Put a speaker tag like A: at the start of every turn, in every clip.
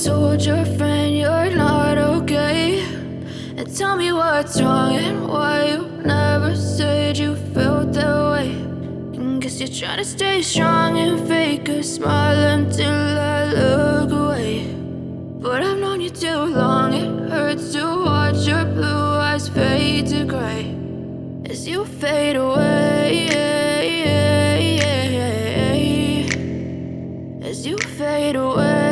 A: told your friend you're not okay, and tell me what's wrong and why you never said you felt that way. And guess you're trying to stay strong and fake a smile until I look away. But I've known you too long, it hurts to watch your blue eyes fade to gray as you fade away, as you fade away.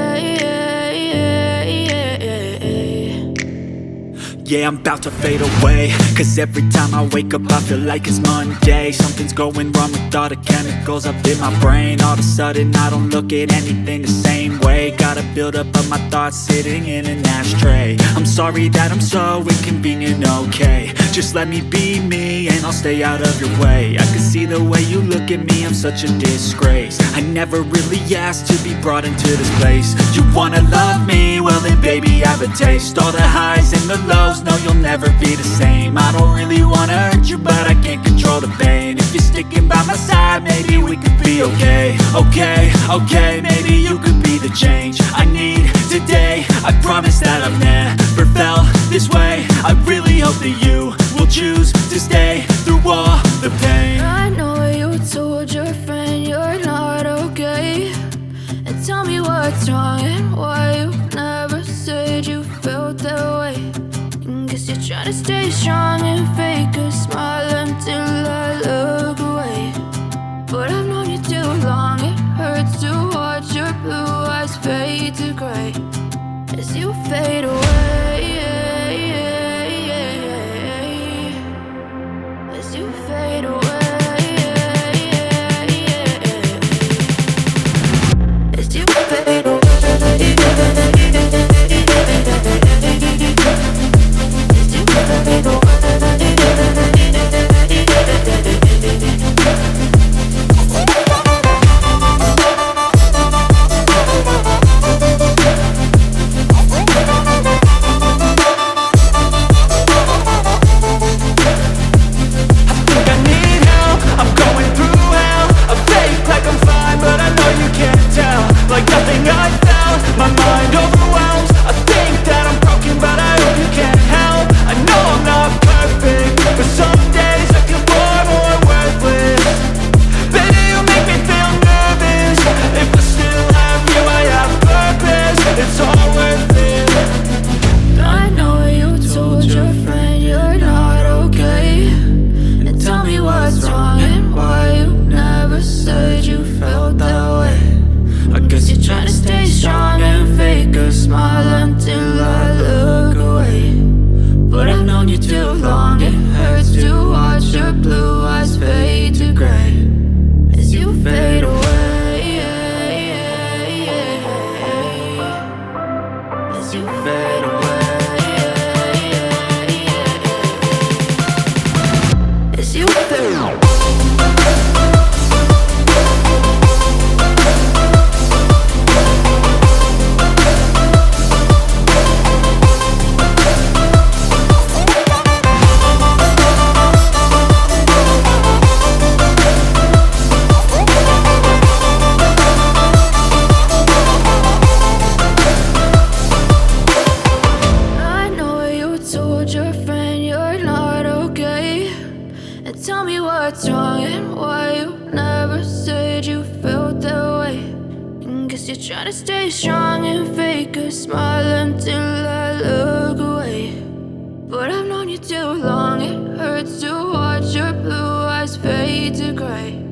B: Yeah, I'm about to fade away, cause every time I wake up I feel like it's Monday. Something's going wrong with all the chemicals up in my brain. All of a sudden I don't look at anything the same way. Got a buildup of my thoughts sitting in an ashtray. I'm sorry that I'm so inconvenient, okay. Just let me be me and I'll stay out of your way. I can see the way you look at me, I'm such a disgrace. I never really asked to be brought into this place. You wanna love me? Well then baby I have a taste. All the highs and the lows, no you'll never be the same. I don't really wanna hurt you but I can't control the pain. If you're sticking by my side maybe we could be okay. Okay, maybe you could be the change I need today. I promise that I've never felt this way. I really hope that you will choose to stay through all the pain.
A: I know you told your friend you're not okay, and tell me what's wrong and why you never said you felt that way. And guess you're trying to stay strong and fake a smile until I look away. But I've known you too long, it hurts to watch your blue eyes fade to gray as you fade away, as you fade away, as you fade away. Tell me what's wrong and why you never said you felt that way. And guess you're trying to stay strong and fake a smile until I look away. But I've known you too long, it hurts to watch your blue eyes fade to gray